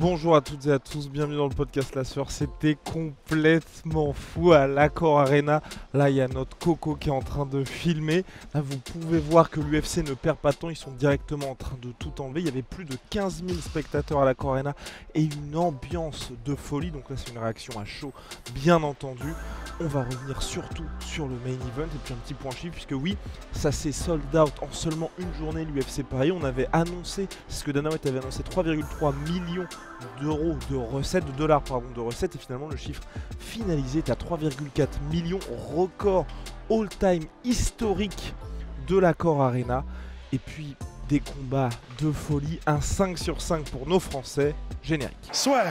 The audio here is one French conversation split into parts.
Bonjour à toutes et à tous, bienvenue dans le podcast La Sueur. C'était complètement fou à l'Accor Arena. Là, il y a notre Coco qui est en train de filmer. Là, vous pouvez voir que l'UFC ne perd pas de temps. Ils sont directement en train de tout enlever. Il y avait plus de 15 000 spectateurs à l'Accor Arena et une ambiance de folie. Donc là, c'est une réaction à chaud, bien entendu. On va revenir surtout sur le main event et puis un petit point chiffre, puisque oui, ça s'est sold out en seulement une journée l'UFC Paris. On avait annoncé, c'est ce que Dana White avait annoncé, 3,3 millions d'euros de recettes, de dollars pardon, de recettes, et finalement le chiffre finalisé est à 3,4 millions, record all-time historique de l'Accor Arena. Et puis des combats de folie, un 5 sur 5 pour nos Français, générique. Soit.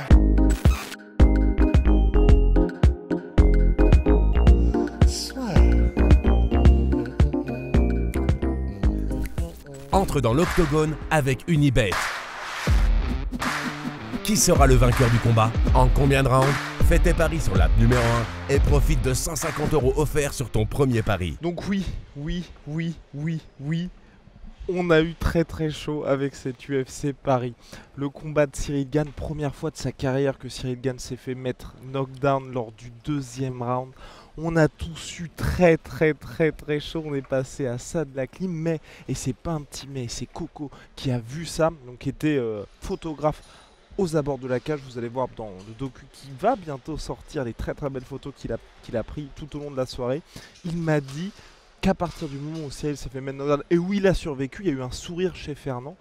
Entre dans l'octogone avec Unibet. Qui sera le vainqueur du combat? En combien de rounds? Fais tes paris sur l'app numéro 1 et profite de 150 € offerts sur ton premier pari. Donc oui, on a eu très chaud avec cette UFC Paris. Le combat de Cyril Gane, première fois de sa carrière que Cyril Gane s'est fait mettre knockdown lors du deuxième round. On a tous eu très chaud, on est passé à ça de la clim, mais, et c'est pas un petit mais, c'est Coco qui a vu ça, donc qui était photographe aux abords de la cage. Vous allez voir dans le docu qui va bientôt sortir les très belles photos qu'il a pris tout au long de la soirée. Il m'a dit qu'à partir du moment où Cyril s'est fait mettre knockdown et où il a survécu, il y a eu un sourire chez Fernand.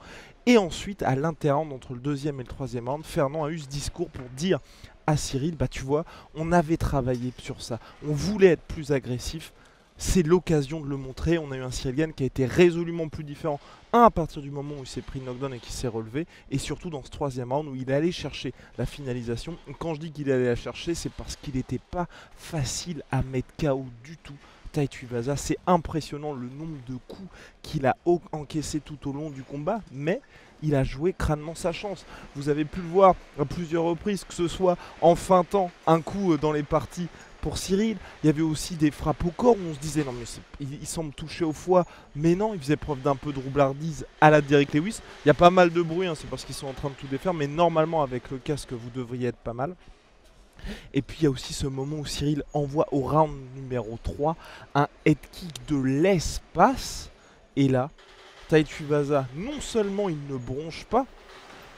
Et ensuite, à l'interround, entre le deuxième et le troisième round, Fernand a eu ce discours pour dire à Cyril, bah tu vois, on avait travaillé sur ça, on voulait être plus agressif, c'est l'occasion de le montrer. On a eu un Cyril Gane qui a été résolument plus différent, à partir du moment où il s'est pris knockdown et qu'il s'est relevé, et surtout dans ce troisième round où il est allé chercher la finalisation. Quand je dis qu'il est allé la chercher, c'est parce qu'il n'était pas facile à mettre KO du tout. Tai Tuivasa, c'est impressionnant le nombre de coups qu'il a encaissé tout au long du combat, mais il a joué crânement sa chance. Vous avez pu le voir à plusieurs reprises, que ce soit en feintant un coup dans les parties pour Cyril. Il y avait aussi des frappes au corps où on se disait non mais il semble toucher au foie, mais non, il faisait preuve d'un peu de roublardise à la Derrick Lewis. Il y a pas mal de bruit, hein, c'est parce qu'ils sont en train de tout défaire, mais normalement avec le casque vous devriez être pas mal. Et puis il y a aussi ce moment où Cyril envoie au round numéro 3 un head kick de l'espace. Et là, Tai Tuivasa, non seulement il ne bronche pas,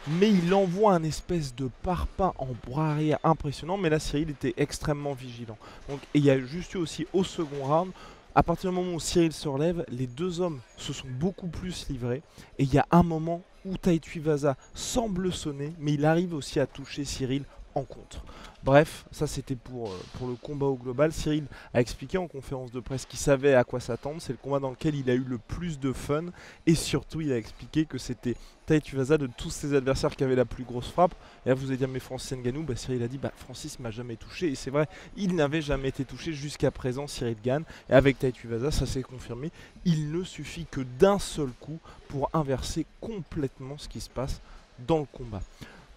mais il envoie un espèce de parpaing en bras arrière impressionnant. Mais là, Cyril était extrêmement vigilant. Donc, et il y a juste eu aussi au second round, à partir du moment où Cyril se relève, les deux hommes se sont beaucoup plus livrés. Et il y a un moment où Tai Tuivasa semble sonner, mais il arrive aussi à toucher Cyril en contre. Bref, ça c'était pour le combat au global. Cyril a expliqué en conférence de presse qu'il savait à quoi s'attendre. C'est le combat dans lequel il a eu le plus de fun. Et surtout, il a expliqué que c'était Tai Tuivasa de tous ses adversaires qui avait la plus grosse frappe. Et là, vous allez dire, mais Francis Ngannou, bah, Cyril a dit, bah, Francis m'a jamais touché. Et c'est vrai, il n'avait jamais été touché jusqu'à présent, Cyril Gane. Et avec Tai Tuivasa, ça s'est confirmé. Il ne suffit que d'un seul coup pour inverser complètement ce qui se passe dans le combat.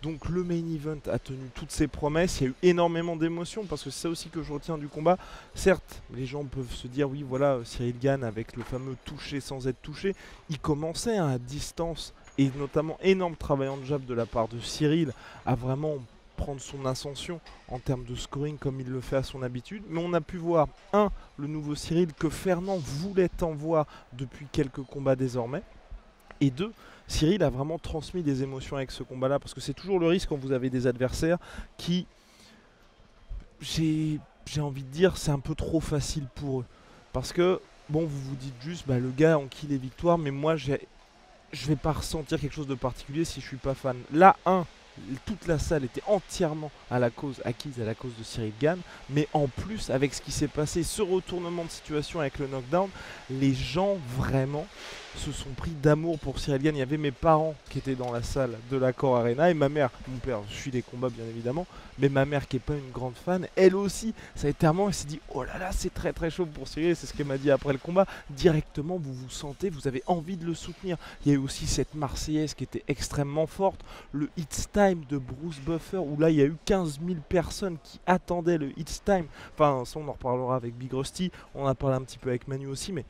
Donc le main event a tenu toutes ses promesses, il y a eu énormément d'émotions parce que c'est ça aussi que je retiens du combat. Certes, les gens peuvent se dire oui voilà, Cyril Gane avec le fameux toucher sans être touché, il commençait à distance et notamment énorme travail en jab de la part de Cyril à vraiment prendre son ascension en termes de scoring comme il le fait à son habitude. Mais on a pu voir, le nouveau Cyril que Fernand voulait en voir depuis quelques combats désormais. Et 2, Cyril a vraiment transmis des émotions avec ce combat-là, parce que c'est toujours le risque quand vous avez des adversaires qui, j'ai envie de dire, c'est un peu trop facile pour eux. Parce que, bon, vous vous dites juste, bah, le gars enquille les victoires, mais moi, je vais pas ressentir quelque chose de particulier si je suis pas fan. Là, toute la salle était entièrement acquise à la cause de Cyril Gane, mais en plus avec ce qui s'est passé, ce retournement de situation avec le knockdown, les gens vraiment se sont pris d'amour pour Cyril Gane. Il y avait mes parents qui étaient dans la salle de l'Accor Arena et ma mère, mon père suit les combats bien évidemment, mais ma mère qui n'est pas une grande fan, elle aussi, ça a été un moment, elle s'est dit oh là là c'est très chaud pour Cyril, c'est ce qu'elle m'a dit après le combat, directement vous vous sentez, vous avez envie de le soutenir. Il y a eu aussi cette Marseillaise qui était extrêmement forte, le It's Time de Bruce Buffer où là il y a eu 15 000 personnes qui attendaient le It's Time, enfin ça on en reparlera avec Big Rusty, on en a parlé un petit peu avec Manu aussi, mais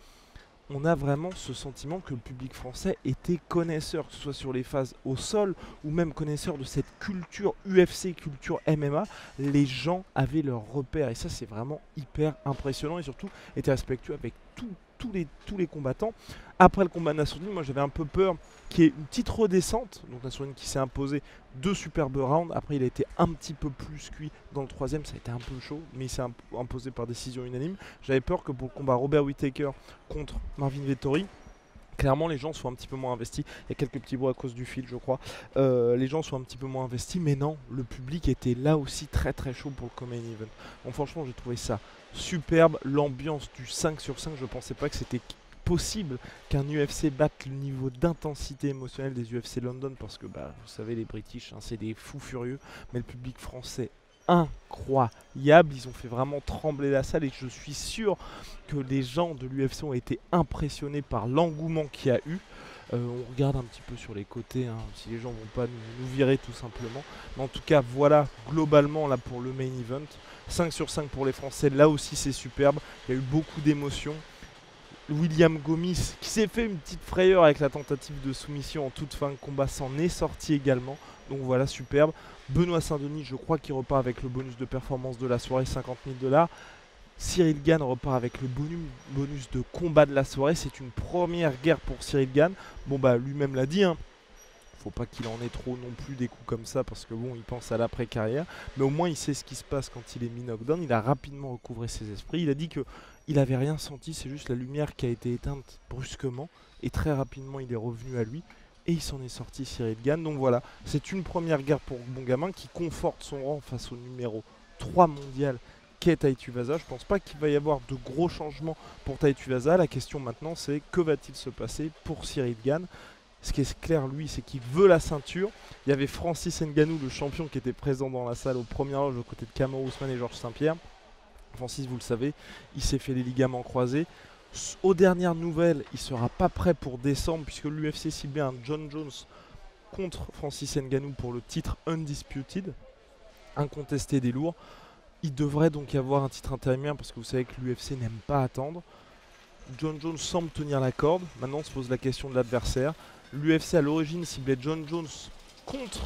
on a vraiment ce sentiment que le public français était connaisseur, que ce soit sur les phases au sol ou même connaisseur de cette culture UFC, culture MMA. Les gens avaient leurs repères et ça c'est vraiment hyper impressionnant et surtout était respectueux avec tous les combattants. Après le combat de Nassourdine, moi j'avais un peu peur qu'il y ait une petite redescente. Donc Nassourdine qui s'est imposé 2 superbes rounds. Après il a été un petit peu plus cuit dans le 3e, ça a été un peu chaud, mais il s'est imposé par décision unanime. J'avais peur que pour le combat Robert Whittaker contre Marvin Vettori, clairement les gens soient un petit peu moins investis. Il y a quelques petits bruits à cause du fil je crois. Les gens soient un petit peu moins investis, mais non, le public était là aussi très très chaud pour le co-main event. Donc franchement j'ai trouvé ça superbe. L'ambiance du 5 sur 5, je pensais pas que c'était possible qu'un UFC batte le niveau d'intensité émotionnelle des UFC London, parce que bah, vous savez les British, hein, c'est des fous furieux, mais le public français incroyable, ils ont fait vraiment trembler la salle et je suis sûr que les gens de l'UFC ont été impressionnés par l'engouement qu'il y a eu. On regarde un petit peu sur les côtés, hein, si les gens vont pas nous virer tout simplement, mais en tout cas voilà globalement là pour le main event, 5 sur 5 pour les Français, là aussi c'est superbe, il y a eu beaucoup d'émotions. William Gomis qui s'est fait une petite frayeur avec la tentative de soumission en toute fin de combat s'en est sorti également, donc voilà superbe. Benoît Saint-Denis je crois qu'il repart avec le bonus de performance de la soirée, 50 000 $. Cyril Gane repart avec le bonus de combat de la soirée, c'est une première guerre pour Cyril Gane. Bon bah lui-même l'a dit, hein. Faut pas qu'il en ait trop non plus des coups comme ça parce que bon il pense à l'après-carrière, mais au moins il sait ce qui se passe quand il est mis knockdown. Il a rapidement recouvré ses esprits, il a dit que il avait rien senti, c'est juste la lumière qui a été éteinte brusquement et très rapidement il est revenu à lui et il s'en est sorti Cyril Gane. Donc voilà, c'est une première guerre pour bon gamin qui conforte son rang face au numéro 3 mondial qu'est Tai Tuivasa. Je pense pas qu'il va y avoir de gros changements pour Tai Tuivasa. La question maintenant c'est que va-t-il se passer pour Cyril Gane. Ce qui est clair, lui, c'est qu'il veut la ceinture. Il y avait Francis Ngannou, le champion, qui était présent dans la salle au premier loge aux côtés de Kamaru Usman et Georges Saint-Pierre. Francis, vous le savez, il s'est fait les ligaments croisés. Aux dernières nouvelles, il ne sera pas prêt pour décembre, puisque l'UFC ciblait un John Jones contre Francis Ngannou pour le titre Undisputed, incontesté des lourds. Il devrait donc y avoir un titre intérimaire, parce que vous savez que l'UFC n'aime pas attendre. John Jones semble tenir la corde. Maintenant, on se pose la question de l'adversaire. L'UFC à l'origine ciblait John Jones contre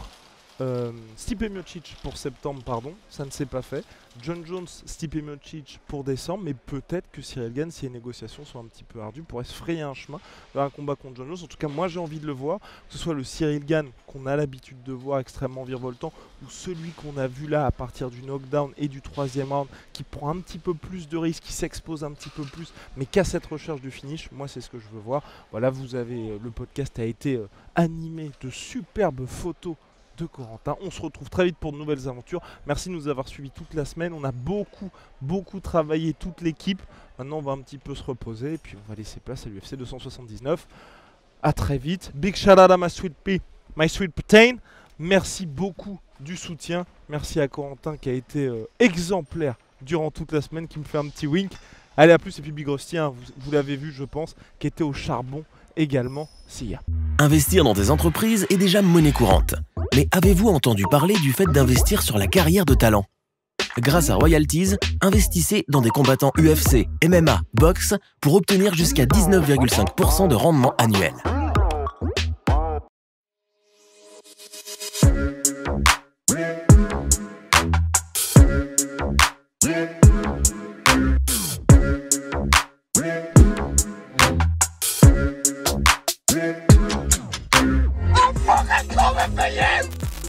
Stipe Miocic pour septembre, pardon, ça ne s'est pas fait. John Jones, Stipe Miocic pour décembre, mais peut-être que Cyril Gane, si les négociations sont un petit peu ardues, pourrait se frayer un chemin vers un combat contre John Jones. En tout cas, moi j'ai envie de le voir, que ce soit le Cyril Gane qu'on a l'habitude de voir extrêmement virevoltant, ou celui qu'on a vu là à partir du knockdown et du 3e round, qui prend un petit peu plus de risques, qui s'expose un petit peu plus, mais qu'à cette recherche du finish. Moi c'est ce que je veux voir. Voilà, vous avez, le podcast a été animé de superbes photos de Corentin. On se retrouve très vite pour de nouvelles aventures. Merci de nous avoir suivis toute la semaine. On a beaucoup travaillé, toute l'équipe. Maintenant, on va un petit peu se reposer et puis on va laisser place à l'UFC 279. À très vite. Big shout out à my sweet protein. Merci beaucoup du soutien. Merci à Corentin qui a été exemplaire durant toute la semaine, qui me fait un petit wink. Allez, à plus. Et puis Big Rusty, hein, vous l'avez vu, je pense, qui était au charbon également. See ya. Investir dans des entreprises est déjà monnaie courante. Mais avez-vous entendu parler du fait d'investir sur la carrière de talent ? Grâce à Royalties, investissez dans des combattants UFC, MMA, boxe pour obtenir jusqu'à 19,5% de rendement annuel.